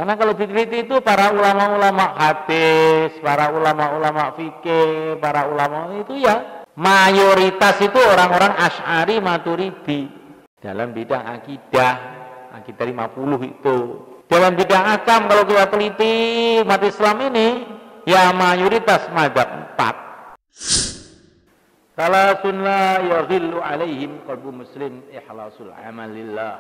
Karena kalau diteliti itu para ulama-ulama hadis, para ulama-ulama fikih, para ulama itu ya mayoritas itu orang-orang Asy'ari Maturidi dalam bidang akidah 50 itu. Dalam bidang akam kalau kita teliti umat Islam ini ya mayoritas madzhab 4. Salasun la yaghillu alaihim qalbu muslim ikhlasul amalillah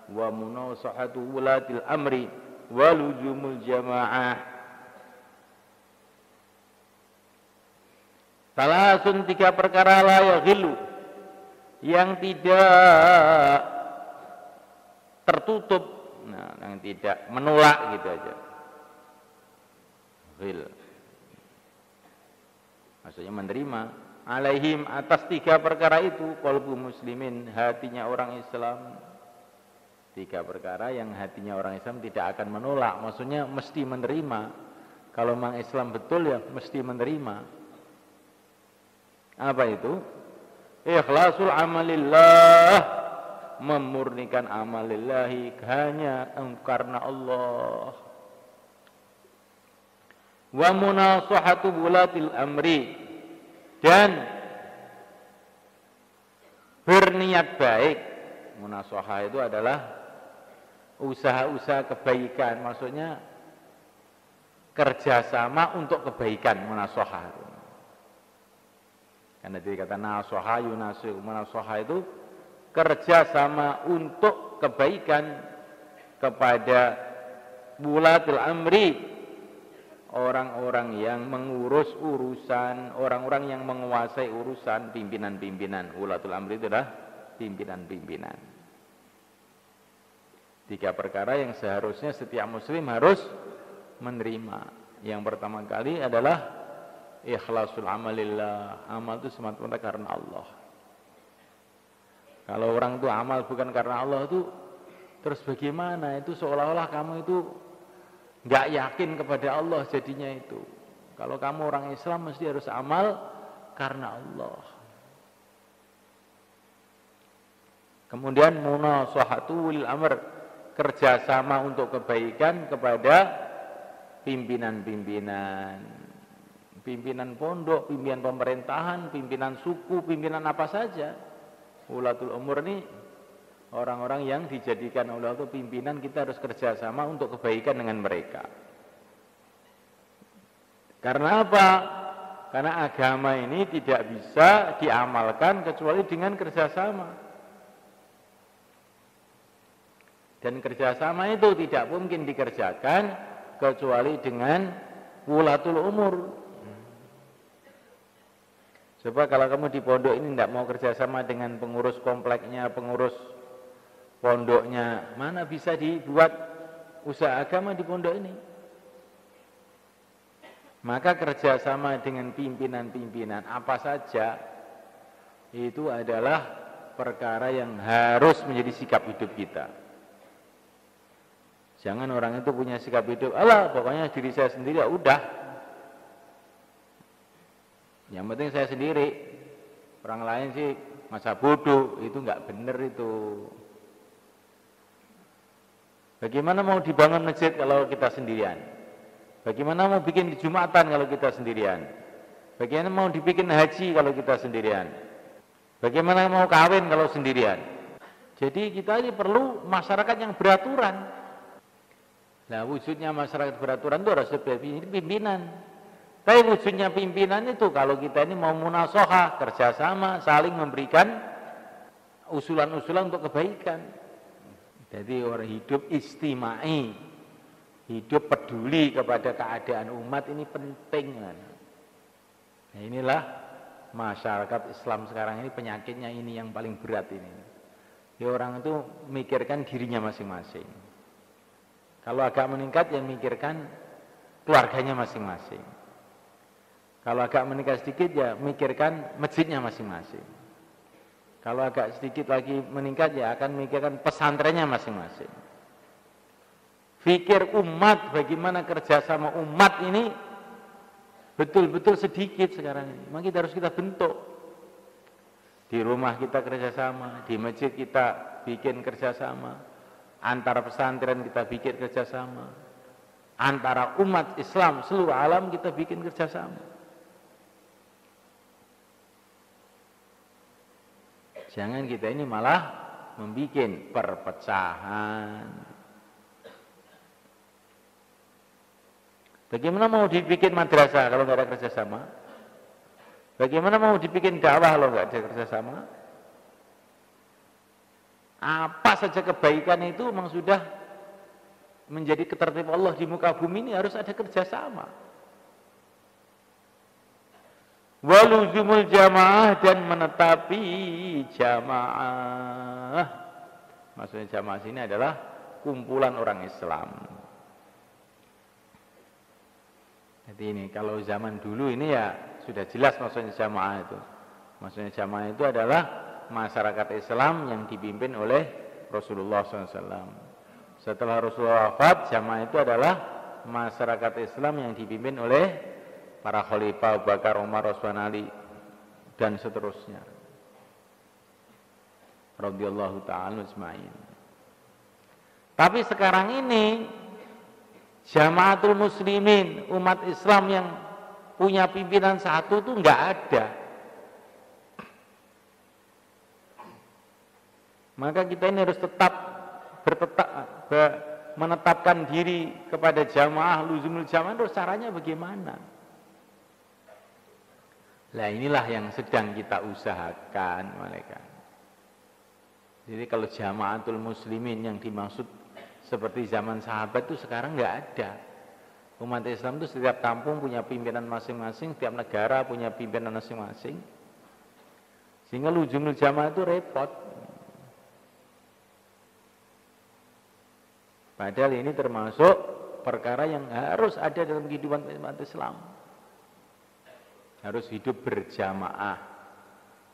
wa munasahatu wulatil amri wa luzumul jamaah. Salasun 3 perkara la yaghillu yang tidak tertutup, yang tidak menolak gitu aja. Ghil. Maksudnya menerima alaihim atas 3 perkara itu qalbu muslimin hatinya orang Islam. 3 perkara yang hatinya orang Islam tidak akan menolak, maksudnya mesti menerima. Kalau memang Islam betul ya mesti menerima. Apa itu? Ikhlasul amalillah, memurnikan amalillahi hanya karena Allah. Wa munasahatu wulatil amri, dan berniat baik. Munasahah itu adalah usaha-usaha kebaikan, maksudnya kerjasama untuk kebaikan. Munasahah karena jadi kata nasoha yunasih, munasahah itu kerjasama untuk kebaikan kepada wulatil amri, orang-orang yang mengurus urusan, orang-orang yang menguasai urusan, pimpinan-pimpinan. Wulatul amri itu adalah pimpinan-pimpinan. 3 perkara yang seharusnya setiap muslim harus menerima. Yang pertama kali adalah ikhlasul amalillah, amal itu semata-mata karena Allah. Kalau orang itu amal bukan karena Allah itu terus bagaimana? Itu seolah-olah kamu itu nggak yakin kepada Allah jadinya itu. Kalau kamu orang Islam mesti harus amal karena Allah. Kemudian munasahatu lil amr, kerjasama untuk kebaikan kepada pimpinan-pimpinan. Pimpinan pondok, pimpinan pemerintahan, pimpinan suku, pimpinan apa saja. Ulatul umur ini orang-orang yang dijadikan oleh Allah pimpinan, kita harus kerjasama untuk kebaikan dengan mereka. Karena apa? Karena agama ini tidak bisa diamalkan kecuali dengan kerjasama. Dan kerjasama itu tidak mungkin dikerjakan kecuali dengan wulatul umur. Coba kalau kamu di pondok ini tidak mau kerjasama dengan pengurus kompleknya, pengurus pondoknya, mana bisa dibuat usaha agama di pondok ini? Maka kerjasama dengan pimpinan-pimpinan apa saja itu adalah perkara yang harus menjadi sikap hidup kita. Jangan orang itu punya sikap hidup, alah pokoknya diri saya sendiri ya udah. Yang penting saya sendiri, orang lain sih masa bodoh, itu nggak benar itu. Bagaimana mau dibangun masjid kalau kita sendirian? Bagaimana mau bikin jumatan kalau kita sendirian? Bagaimana mau dibikin haji kalau kita sendirian? Bagaimana mau kawin kalau sendirian? Jadi kita ini perlu masyarakat yang beraturan. Nah, wujudnya masyarakat beraturan itu harus pimpinan. Tapi wujudnya pimpinan itu kalau kita ini mau munasahah, kerjasama, saling memberikan usulan-usulan untuk kebaikan. Jadi orang hidup istimai, hidup peduli kepada keadaan umat ini penting. Nah, inilah masyarakat Islam sekarang ini, penyakitnya ini yang paling berat ini. Ya, orang itu mikirkan dirinya masing-masing. Kalau agak meningkat ya mikirkan keluarganya masing-masing. Kalau agak meningkat sedikit ya mikirkan masjidnya masing-masing. Kalau agak sedikit lagi meningkat ya akan mikirkan pesantrennya masing-masing. Fikir umat, bagaimana kerjasama umat ini betul-betul sedikit sekarang ini. Maka kita harus kita bentuk. Di rumah kita kerjasama, di masjid kita bikin kerjasama, antar pesantren kita bikin kerjasama, antara umat Islam seluruh alam kita bikin kerjasama. Jangan kita ini malah membuat perpecahan. Bagaimana mau dibikin madrasah kalau nggak ada kerjasama? Bagaimana mau dibikin dakwah kalau nggak ada kerjasama? Apa saja kebaikan itu memang sudah menjadi ketertiban Allah di muka bumi ini harus ada kerjasama. Waluzumul jamaah, dan menetapi jamaah. Maksudnya jamaah sini adalah kumpulan orang Islam. Jadi ini kalau zaman dulu ini ya sudah jelas maksudnya jamaah itu. Maksudnya jamaah itu adalah masyarakat Islam yang dipimpin oleh Rasulullah SAW. Setelah Rasulullah wafat, jamaah itu adalah masyarakat Islam yang dipimpin oleh para khalifah Abu Bakar, Umar, Utsman, Ali dan seterusnya. Radhiyallahu ta'ala ajma'in. Tapi sekarang ini Jamaatul Muslimin, umat Islam yang punya pimpinan satu itu enggak ada. Maka kita ini harus tetap menetapkan diri kepada jamaah, luzumul jamaah. Terus caranya bagaimana? Nah inilah yang sedang kita usahakan mereka. Jadi kalau jamaatul muslimin yang dimaksud seperti zaman sahabat itu sekarang nggak ada. Umat Islam itu setiap kampung punya pimpinan masing-masing, setiap negara punya pimpinan masing-masing. Sehingga luzumul jamaah itu repot. Padahal ini termasuk perkara yang harus ada dalam kehidupan umat Islam. Harus hidup berjamaah.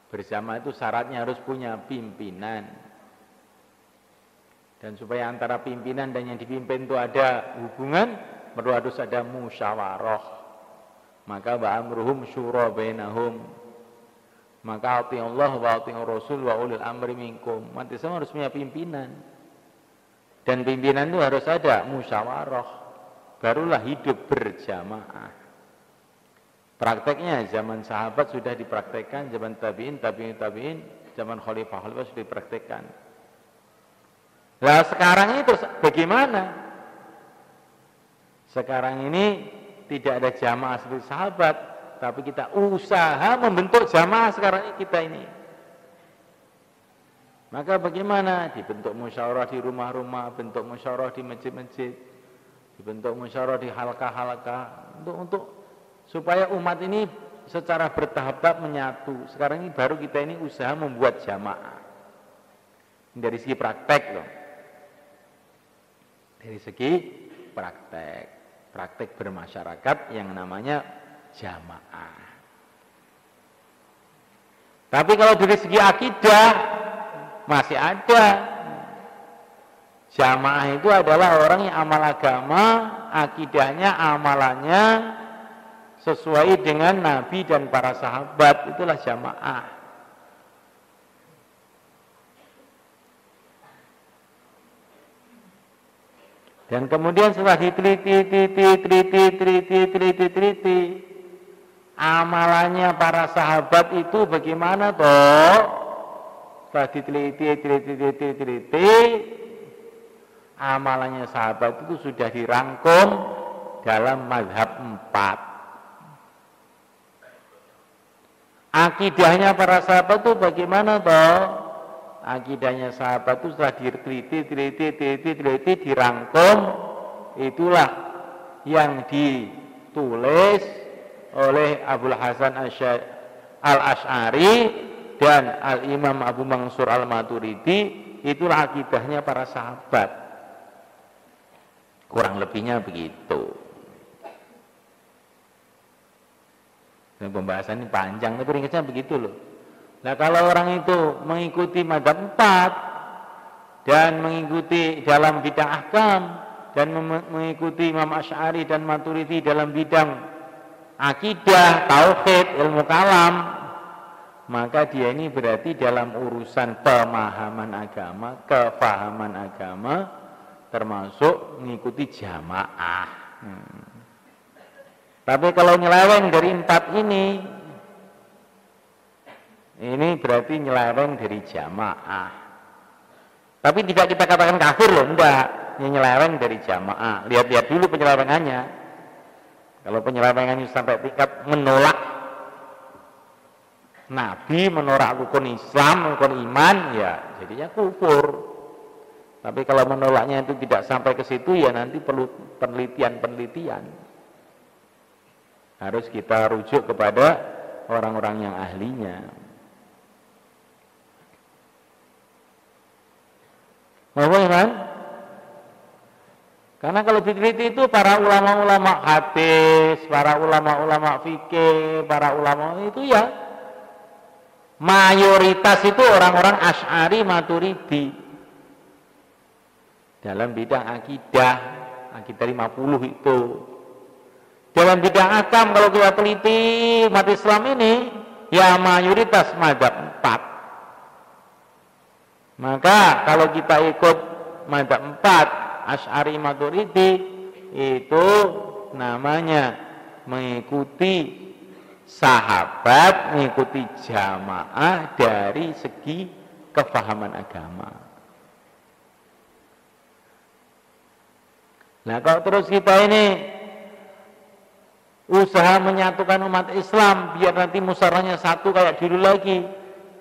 Berjamaah itu syaratnya harus punya pimpinan. Dan supaya antara pimpinan dan yang dipimpin itu ada hubungan, perlu harus ada musyawarah. Maka wa amruhum syura bainahum. Maka ati Allah wa ati Rasul wa ulil amri minkum. Umat Islam harus punya pimpinan. Dan pimpinan itu harus ada musyawarah. Barulah hidup berjamaah. Prakteknya zaman sahabat sudah dipraktekkan, zaman tabi'in, zaman khalifah sudah dipraktekkan. Nah sekarang ini terus bagaimana? Sekarang ini tidak ada jamaah seperti sahabat, tapi kita usaha membentuk jamaah sekarang ini kita ini. Maka bagaimana? Dibentuk musyawarah di rumah-rumah, bentuk musyawarah di masjid-masjid, dibentuk musyawarah di halqa-halqa untuk supaya umat ini secara bertahap-tahap menyatu. Sekarang ini baru kita ini usaha membuat jamaah. Dari segi praktek loh. Dari segi praktek bermasyarakat yang namanya jamaah. Tapi kalau dari segi akidah masih ada. Jamaah itu adalah orang yang amal agama, akidahnya, amalannya sesuai dengan Nabi dan para sahabat. Itulah jamaah. Dan kemudian setelah diteliti, amalannya para sahabat itu bagaimana toh? Setelah diteliti, amalannya sahabat itu sudah dirangkum dalam mazhab 4. Akidahnya para sahabat itu bagaimana toh? Akidahnya sahabat itu setelah diteliti, dirangkum, itulah yang ditulis oleh Abul Hasan Al-Asy'ari dan Al-Imam Abu Mansur Al-Maturidi. Itulah akidahnya para sahabat. Kurang lebihnya begitu. Dan pembahasan ini panjang, tapi ringkasnya begitu loh. Nah kalau orang itu mengikuti mazhab 4 dan mengikuti dalam bidang ahkam dan mengikuti Imam Asy'ari dan Maturidi dalam bidang akidah, tauhid, ilmu kalam, maka dia ini berarti dalam urusan pemahaman agama, kefahaman agama, termasuk mengikuti jamaah. Tapi kalau nyeleweng dari 4 ini berarti nyeleweng dari jamaah. Tapi tidak kita katakan kafir loh, enggak. Ini nyeleweng dari jamaah. Lihat-lihat dulu penyelewengannya. Kalau penyelewengannya sampai tingkat menolak Nabi, menolak rukun Islam, rukun iman, ya jadinya kufur. Tapi kalau menolaknya itu tidak sampai ke situ, ya nanti perlu penelitian. Harus kita rujuk kepada orang-orang yang ahlinya. Mohon kan? Karena kalau diteliti itu para ulama-ulama hadis, para ulama-ulama fikih, para ulama itu ya mayoritas itu orang-orang Asy'ari Maturidi. Dalam bidang akidah 50 itu. Dalam bidang akam kalau kita teliti umat Islam ini, ya mayoritas madzhab 4. Maka kalau kita ikut madzhab 4 Asy'ari Maturidi itu namanya mengikuti sahabat, mengikuti jamaah dari segi kefahaman agama. Nah kalau terus kita ini usaha menyatukan umat Islam biar nanti musyawarahnya satu kayak dulu lagi,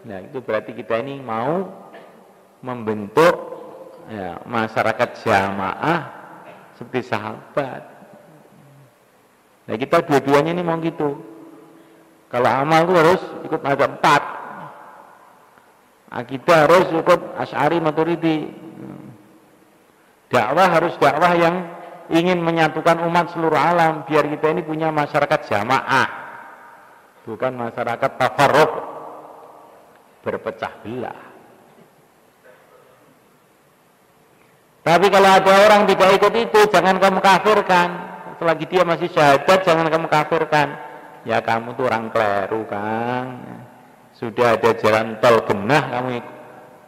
nah itu berarti kita ini mau membentuk ya, masyarakat jamaah seperti sahabat. Nah kita dua-duanya ini mau gitu. Kalau amal itu harus ikut madzhab 4. Akidah harus ikut Asy'ari Maturidi. Dakwah harus dakwah yang ingin menyatukan umat seluruh alam biar kita ini punya masyarakat jamaah. Bukan masyarakat tafarruq, berpecah belah. Tapi kalau ada orang tidak ikut itu, jangan kamu kafirkan. Selagi dia masih syahadat, jangan kamu kafirkan. Ya kamu tuh orang keliru, Kang. Sudah ada jalan tol genah, kamu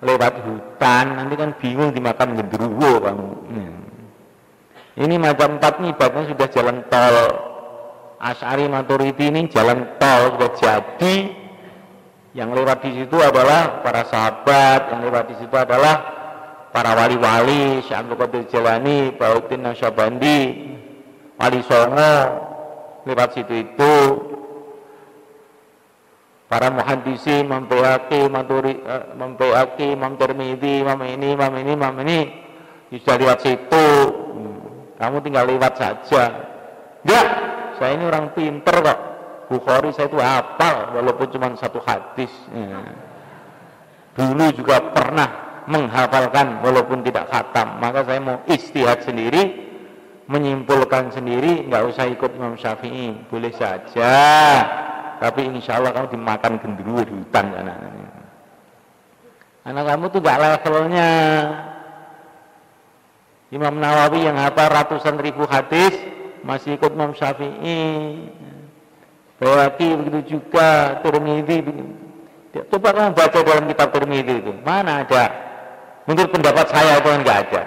lewat hutan, nanti kan bingung dimakan genderuwo kamu. Ini macam 4 nih, ibadahnya sudah jalan tol. Asy'ari Maturidi ini jalan tol sudah jadi. Yang lewat di situ adalah para sahabat, yang lewat di situ adalah para wali-wali, Syekh Abdul Qadir Jailani, Bahuddin Nasyabandi, Wali Songo, lewat situ itu. Para muhaddisi, Imam Baihaqi, Imam Tirmidzi, Imam ini, sudah lewat situ. Kamu tinggal lewat saja. Enggak, saya ini orang pinter kok. Bukhari saya itu hafal, walaupun cuma 1 hadis. Dulu juga pernah menghafalkan walaupun tidak khatam. Maka saya mau ijtihad sendiri, menyimpulkan sendiri, nggak usah ikut Imam Syafi'i, boleh saja. Tapi insya Allah kamu dimakan genderuwo di hutan anak kamu tuh nggak levelnya. Imam Nawawi yang hafal ratusan ribu hadis masih ikut Imam Syafi'i. Baihaqi begitu juga, Tirmidzi. Coba kamu baca dalam kitab Tirmidzi itu, mana ada? Menurut pendapat saya itu enggak ada.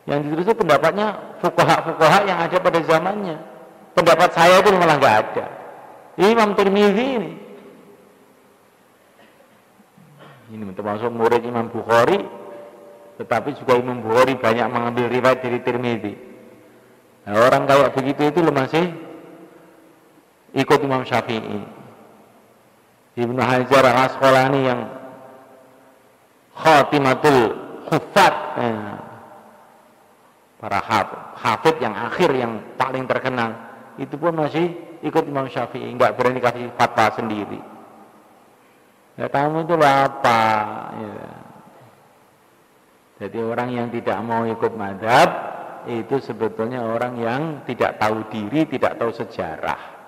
Yang ditulis itu pendapatnya fuqaha yang ada pada zamannya. Pendapat saya itu malah enggak ada. Imam Tirmidzi ini termasuk murid Imam Bukhari, tetapi juga Imam Bukhari banyak mengambil riwayat dari Tirmidzi. Nah, orang kayak begitu itu masih ikut Imam Syafi'i. Ibnu Hajar Al-Asqalani yang khatimatul huffaz, para hafid yang akhir yang paling terkenal, itu pun masih ikut Imam Syafi'i, enggak berani kasih fatwa sendiri. Ya kamu itu apa? Ya. Jadi orang yang tidak mau ikut mazhab itu sebetulnya orang yang tidak tahu diri, tidak tahu sejarah.